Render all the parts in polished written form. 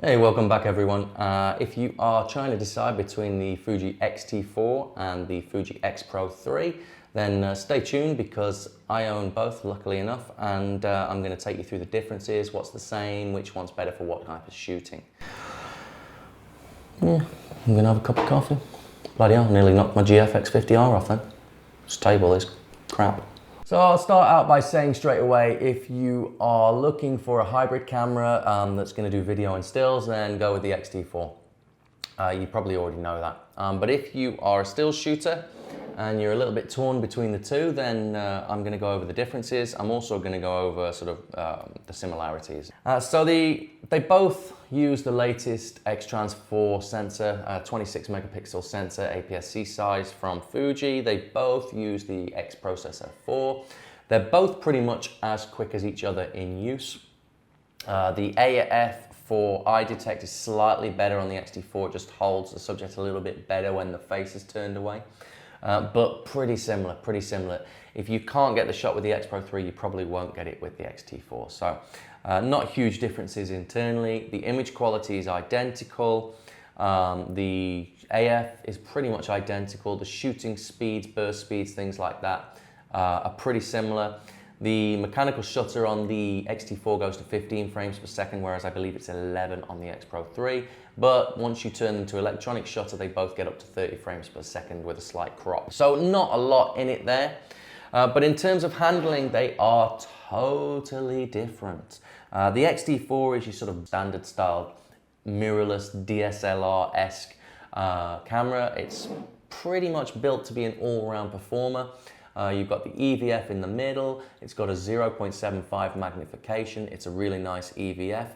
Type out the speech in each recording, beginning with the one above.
Hey, welcome back everyone. If you are trying to decide between the Fuji XT4 and the Fuji X Pro 3, then stay tuned because I own both, luckily enough, and I'm going to take you through the differences, what's the same, which one's better for what type of shooting. Yeah, I'm going to have a cup of coffee. Bloody hell, nearly knocked my GFX50R off then. This table is crap. So I'll start out by saying straight away, if you are looking for a hybrid camera that's going to do video and stills, then go with the XT4. You probably already know that. But if you are a still shooter and you're a little bit torn between the two, then I'm going to go over the differences. I'm also going to go over sort of the similarities. They both use the latest X-Trans 4 sensor, 26 megapixel sensor, APS-C size from Fuji. They both use the X processor 4. They're both pretty much as quick as each other in use. The AF for eye detect is slightly better on the XT4. It just holds the subject a little bit better when the face is turned away. But pretty similar. If you can't get the shot with the X Pro 3, you probably won't get it with the XT4. So not huge differences internally. The image quality is identical. The AF is pretty much identical. The shooting speeds, burst speeds, things like that are pretty similar. The mechanical shutter on the XT4 goes to 15 frames per second, whereas I believe it's 11 on the X Pro 3. But once you turn them to electronic shutter, they both get up to 30 frames per second with a slight crop. So not a lot in it there. But in terms of handling, they are totally different. The XT4 is your sort of standard style mirrorless DSLR-esque camera. It's pretty much built to be an all-round performer. You've got the EVF in the middle. It's got a 0.75 magnification. It's a really nice EVF.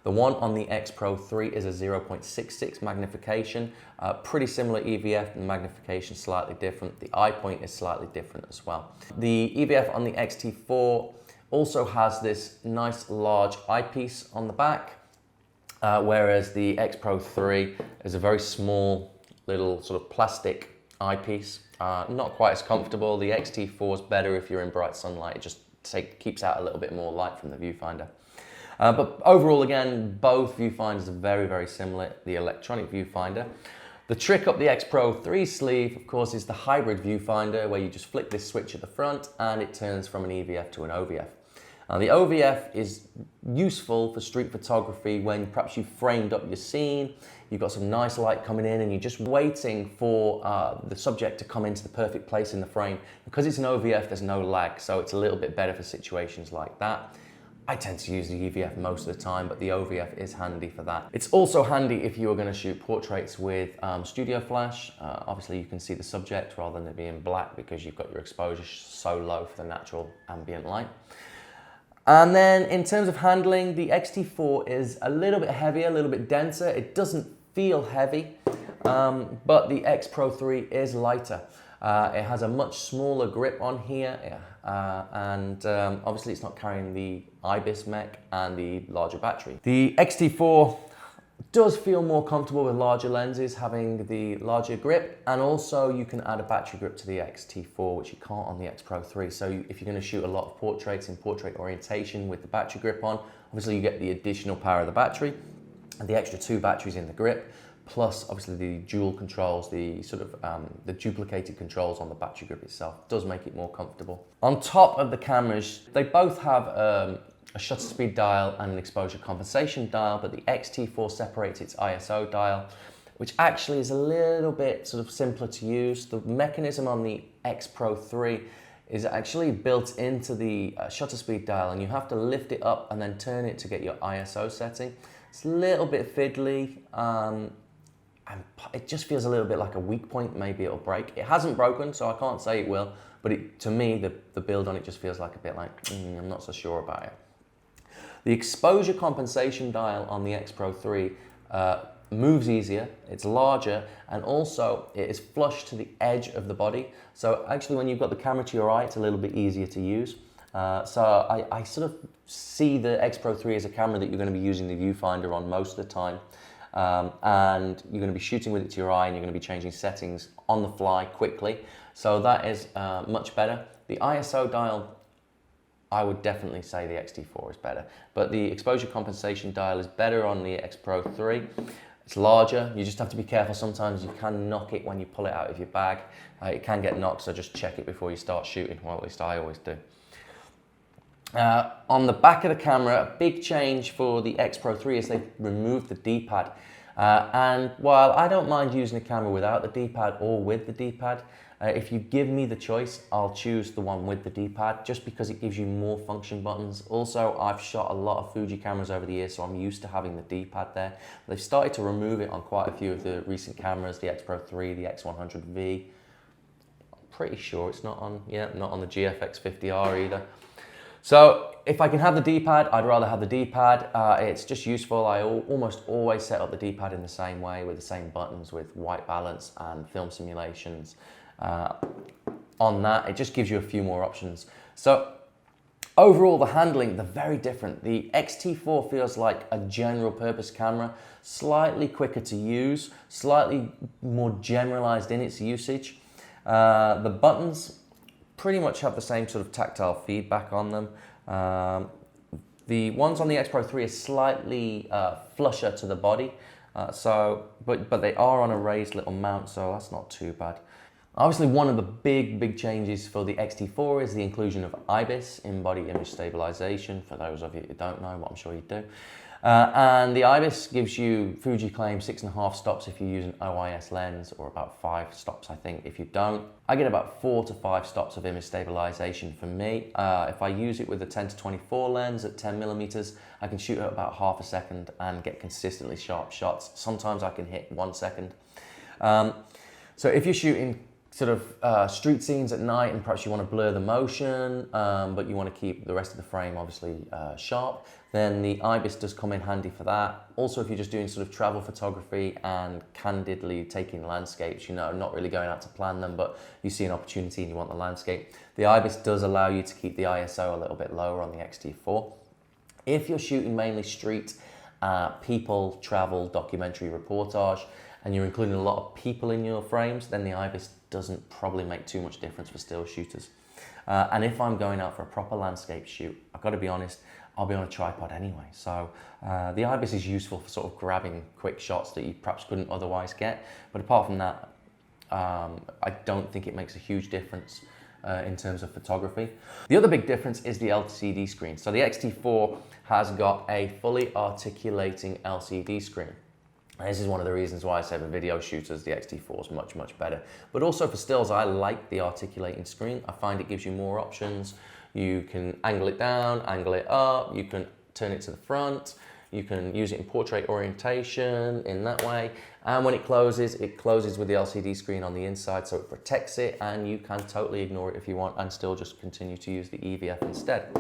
The one on the X Pro 3 is a 0.66 magnification. Pretty similar EVF, the magnification slightly different. The eye point is slightly different as well. The EVF on the XT4 also has this nice large eyepiece on the back, whereas the X Pro 3 is a very small little sort of plastic eyepiece. Not quite as comfortable. The XT4 is better if you're in bright sunlight. It just keeps out a little bit more light from the viewfinder. But overall, again, both viewfinders are very, very similar. The electronic viewfinder. The trick up the X Pro 3 sleeve, of course, is the hybrid viewfinder, where you just flick this switch at the front and it turns from an EVF to an OVF. The OVF is useful for street photography when perhaps you've framed up your scene, you've got some nice light coming in and you're just waiting for the subject to come into the perfect place in the frame. Because it's an OVF, there's no lag, so it's a little bit better for situations like that. I tend to use the EVF most of the time, but the OVF is handy for that. It's also handy if you're going to shoot portraits with studio flash. Obviously you can see the subject rather than it being black because you've got your exposure so low for the natural ambient light. And then in terms of handling, the XT4 is a little bit heavier, a little bit denser. It doesn't feel heavy, but the X Pro 3 is lighter. It has a much smaller grip on here, and obviously it's not carrying the IBIS mech and the larger battery. The XT4 does feel more comfortable with larger lenses, having the larger grip, and also you can add a battery grip to the XT4, which you can't on the X Pro 3. So if you're going to shoot a lot of portraits in portrait orientation with the battery grip on, obviously you get the additional power of the battery and the extra 2 batteries in the grip, plus obviously the dual controls, the sort of the duplicated controls on the battery grip itself does make it more comfortable. On top of the cameras, they both have a shutter speed dial and an exposure compensation dial, but the XT4 separates its ISO dial, which actually is a little bit sort of simpler to use. The mechanism on the X Pro 3 is actually built into the shutter speed dial, and you have to lift it up and then turn it to get your ISO setting. It's a little bit fiddly, and it just feels a little bit like a weak point. Maybe it'll break. It hasn't broken, so I can't say it will, but to me, the build on it just feels like a bit like, I'm not so sure about it. The exposure compensation dial on the X Pro 3 moves easier, it's larger, and also it is flush to the edge of the body. So actually when you've got the camera to your eye, it's a little bit easier to use. So I sort of see the X Pro 3 as a camera that you're going to be using the viewfinder on most of the time. And you're going to be shooting with it to your eye, and you're going to be changing settings on the fly quickly. So that is much better. The ISO dial I would definitely say the XT4 is better. But the exposure compensation dial is better on the X Pro 3. It's larger, you just have to be careful. Sometimes you can knock it when you pull it out of your bag. It can get knocked, so just check it before you start shooting, well at least I always do. On the back of the camera, a big change for the X Pro 3 is they've removed the D-pad. And while I don't mind using a camera without the D-pad or with the D-pad, if you give me the choice, I'll choose the one with the D-pad just because it gives you more function buttons. Also, I've shot a lot of Fuji cameras over the years, so I'm used to having the D-pad there. They've started to remove it on quite a few of the recent cameras, the X Pro 3, the X100V. I'm pretty sure it's not on, not on the GFX50R either. So if I can have the D-pad, I'd rather have the D-pad. It's just useful. I almost always set up the D-pad in the same way with the same buttons with white balance and film simulations. On that, it just gives you a few more options. So overall, the handling, they're very different. The XT4 feels like a general purpose camera, slightly quicker to use, slightly more generalized in its usage. The buttons pretty much have the same sort of tactile feedback on them. The ones on the X Pro 3 are slightly flusher to the body, but they are on a raised little mount, so that's not too bad. Obviously, one of the big changes for the XT4 is the inclusion of IBIS, in-body image stabilization, for those of you who don't know, what I'm sure you do. And the IBIS gives you, Fuji claims, 6.5 stops if you use an OIS lens, or about 5 stops, I think, if you don't. I get about 4 to 5 stops of image stabilization for me. If I use it with a 10 to 24 lens at 10mm, I can shoot at about half a second and get consistently sharp shots. Sometimes I can hit 1 second. So if you're shooting sort of street scenes at night and perhaps you want to blur the motion, but you want to keep the rest of the frame obviously sharp, then the IBIS does come in handy for that. Also, if you're just doing sort of travel photography and candidly taking landscapes, you know, not really going out to plan them, but you see an opportunity and you want the landscape, the IBIS does allow you to keep the ISO a little bit lower on the XT4. If you're shooting mainly street, people, travel, documentary, reportage, and you're including a lot of people in your frames, then the IBIS doesn't probably make too much difference for still shooters. And if I'm going out for a proper landscape shoot, I've got to be honest, I'll be on a tripod anyway. So the IBIS is useful for sort of grabbing quick shots that you perhaps couldn't otherwise get. But apart from that, I don't think it makes a huge difference in terms of photography. The other big difference is the LCD screen. So the XT4 has got a fully articulating LCD screen. This is one of the reasons why I say for video shooters, the XT4 is much better. But also for stills, I like the articulating screen. I find it gives you more options. You can angle it down, angle it up, you can turn it to the front, you can use it in portrait orientation in that way. And when it closes with the LCD screen on the inside, so it protects it, and you can totally ignore it if you want and still just continue to use the EVF instead.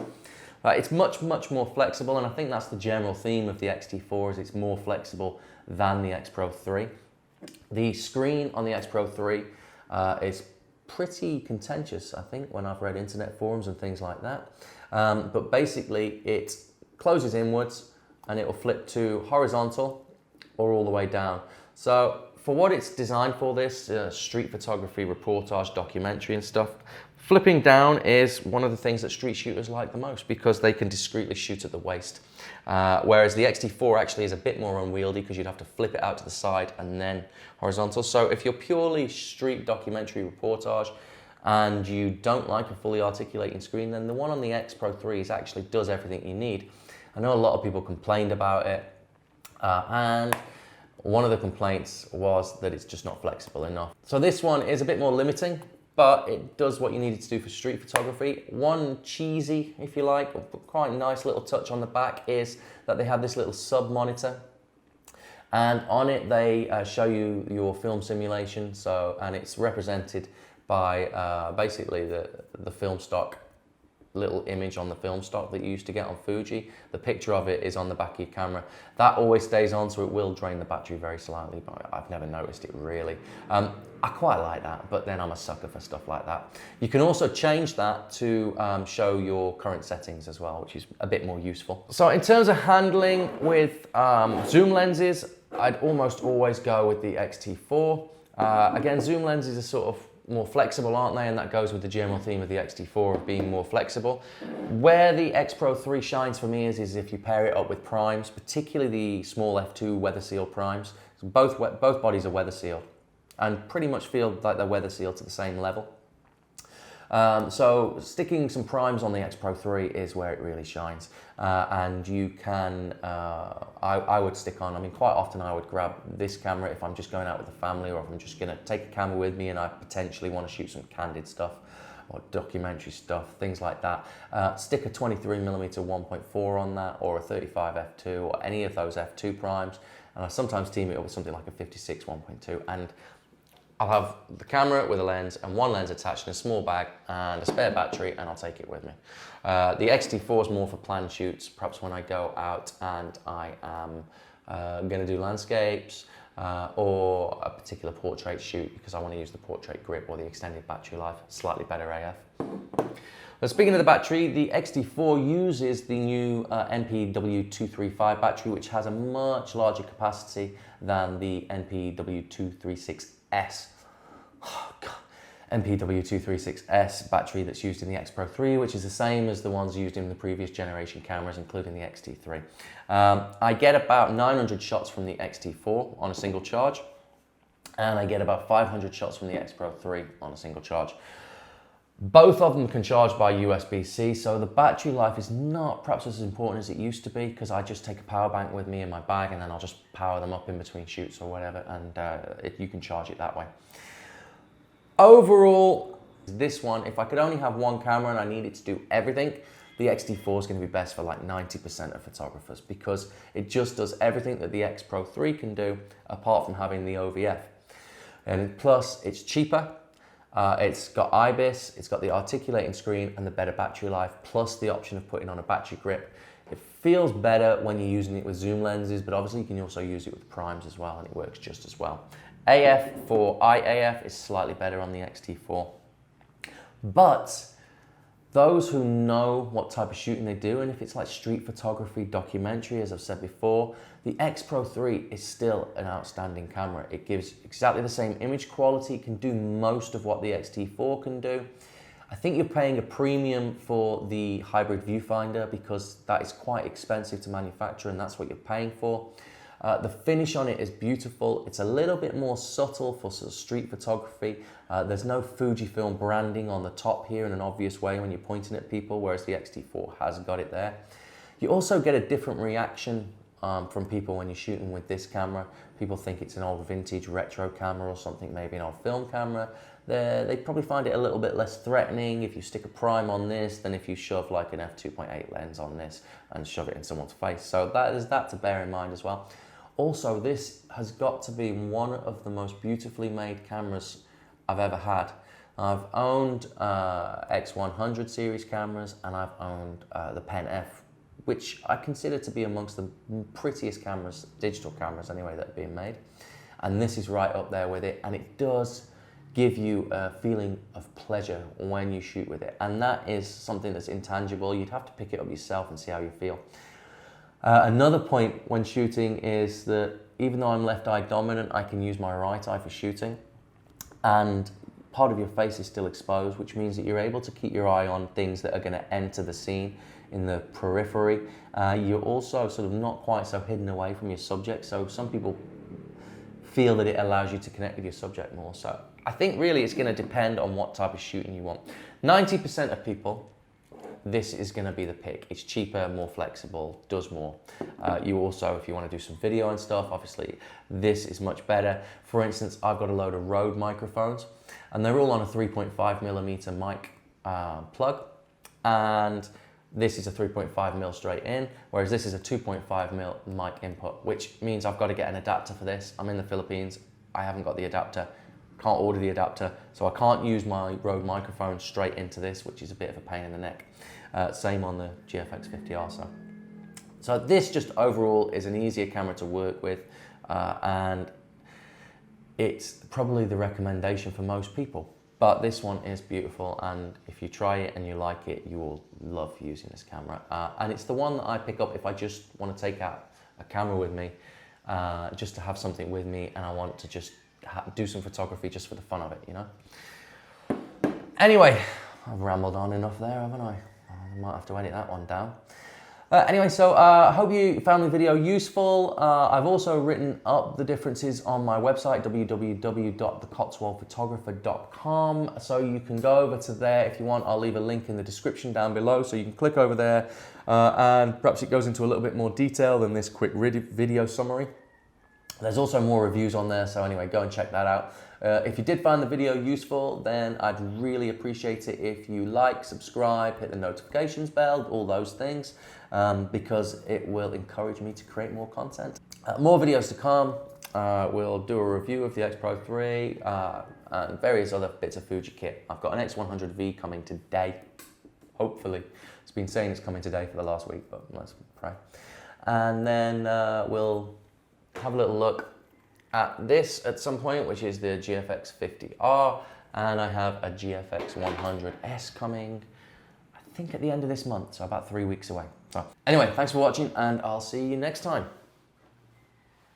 It's much more flexible, and I think that's the general theme of the XT4, is it's more flexible than the X Pro 3. The screen on the X Pro 3 is pretty contentious, I think, when I've read internet forums and things like that. But basically, it closes inwards and it will flip to horizontal or all the way down. So for what it's designed for, this street photography, reportage, documentary and stuff, flipping down is one of the things that street shooters like the most because they can discreetly shoot at the waist. Whereas the XT4 actually is a bit more unwieldy because you'd have to flip it out to the side and then horizontal. So if you're purely street documentary reportage and you don't like a fully articulating screen, then the one on the X Pro 3 actually does everything you need. I know a lot of people complained about it, and one of the complaints was that it's just not flexible enough. So this one is a bit more limiting, but it does what you need it to do for street photography. One cheesy, if you like, or quite nice little touch on the back is that they have this little sub monitor, and on it they show you your film simulation. And it's represented by basically the film stock, little image on the film stock that you used to get on Fuji. The picture of it is on the back of your camera. That always stays on, so it will drain the battery very slightly, but I've never noticed it really. I quite like that, but then I'm a sucker for stuff like that. You can also change that to show your current settings as well, which is a bit more useful. So in terms of handling with zoom lenses, I'd almost always go with the XT4. Again, zoom lenses are sort of more flexible, aren't they? And that goes with the general theme of the XT4 of being more flexible. Where the X Pro 3 shines for me is if you pair it up with primes, particularly the small f2 weather seal primes. So both bodies are weather sealed and pretty much feel like they're weather sealed to the same level. So sticking some primes on the X Pro 3 is where it really shines. And you can, I would stick on, I mean, quite often I would grab this camera if I'm just going out with the family, or if I'm just gonna take a camera with me and I potentially want to shoot some candid stuff or documentary stuff, things like that. Stick a 23mm 1.4 on that, or a 35 f2, or any of those f2 primes. And I sometimes team it up with something like a 56 1.2, and I'll have the camera with a lens and one lens attached in a small bag and a spare battery, and I'll take it with me. The XT4 is more for planned shoots, perhaps when I go out and I am going to do landscapes or a particular portrait shoot, because I want to use the portrait grip or the extended battery life, slightly better AF. But speaking of the battery, the XT4 uses the new NPW235 battery, which has a much larger capacity than the NPW236S. Oh, God. NPW236S battery that's used in the X Pro 3, which is the same as the ones used in the previous generation cameras, including the XT3. I get about 900 shots from the XT4 on a single charge, and I get about 500 shots from the X Pro 3 on a single charge. Both of them can charge by USB-C, so the battery life is not perhaps as important as it used to be, because I just take a power bank with me in my bag and then I'll just power them up in between shoots or whatever, and you can charge it that way. Overall, this one, if I could only have one camera and I needed to do everything, the XT4 is going to be best for like 90% of photographers, because it just does everything that the X Pro 3 can do, apart from having the OVF. And plus, it's cheaper. It's got IBIS, it's got the articulating screen and the better battery life, plus the option of putting on a battery grip. It feels better when you're using it with zoom lenses, but obviously you can also use it with primes as well, and it works just as well. AF for IAF is slightly better on the XT4. But those who know what type of shooting they do, and if it's like street photography, documentary, as I've said before, the X Pro 3 is still an outstanding camera. It gives exactly the same image quality. It can do most of what the XT4 can do. I think you're paying a premium for the hybrid viewfinder, because that is quite expensive to manufacture, and that's what you're paying for. The finish on it is beautiful. It's a little bit more subtle for sort of street photography. There's no Fujifilm branding on the top here in an obvious way when you're pointing at people, whereas the XT4 has got it there. You also get a different reaction from people when you're shooting with this camera. People think it's an old vintage retro camera or something, maybe an old film camera. They probably find it a little bit less threatening if you stick a prime on this than if you shove like an f2.8 lens on this and shove it in someone's face. So there's that to bear in mind as well. Also, this has got to be one of the most beautifully made cameras I've ever had. I've owned X100 series cameras, and I've owned the Pen F, which I consider to be amongst the prettiest cameras, digital cameras anyway, that are being made. And this is right up there with it, and it does give you a feeling of pleasure when you shoot with it. And that is something that's intangible. You'd have to pick it up yourself and see how you feel. Another point when shooting is that even though I'm left eye dominant, I can use my right eye for shooting, and part of your face is still exposed, which means that you're able to keep your eye on things that are going to enter the scene in the periphery. You're also sort of not quite so hidden away from your subject, so some people feel that it allows you to connect with your subject more. So I think really it's going to depend on what type of shooting you want. 90% of people, this is going to be the pick. It's cheaper, more flexible, does more. You also, if you want to do some video and stuff, obviously this is much better. For instance, I've got a load of Rode microphones, and they're all on a 3.5mm mic plug, and this is a 3.5mm straight in, whereas this is a 2.5mm mic input, which means I've got to get an adapter for this. I'm in the Philippines, I haven't got the adapter, can't order the adapter, so I can't use my Rode microphone straight into this, which is a bit of a pain in the neck. Same on the GFX50R. So this just overall is an easier camera to work with, and it's probably the recommendation for most people. But this one is beautiful, and if you try it and you like it, you will love using this camera. And it's the one that I pick up if I just want to take out a camera with me, just to have something with me, and I want to just do some photography just for the fun of it, you know? Anyway, I've rambled on enough there, haven't I? I might have to edit that one down. Anyway, so I hope you found the video useful. I've also written up the differences on my website, www.thecotswoldphotographer.com. So you can go over to there if you want. I'll leave a link in the description down below, so you can click over there and perhaps it goes into a little bit more detail than this quick video summary. There's also more reviews on there, so anyway, go and check that out. If you did find the video useful, then I'd really appreciate it if you like, subscribe, hit the notifications bell, all those things, because it will encourage me to create more content. More videos to come. We'll do a review of the X Pro 3 and various other bits of Fuji kit. I've got an X100V coming today, hopefully. It's been saying it's coming today for the last week, but let's pray. And then we'll have a little look at this at some point, which is the GFX 50R, and I have a GFX 100S coming, I think at the end of this month, so about 3 weeks away. So anyway, thanks for watching, and I'll see you next time.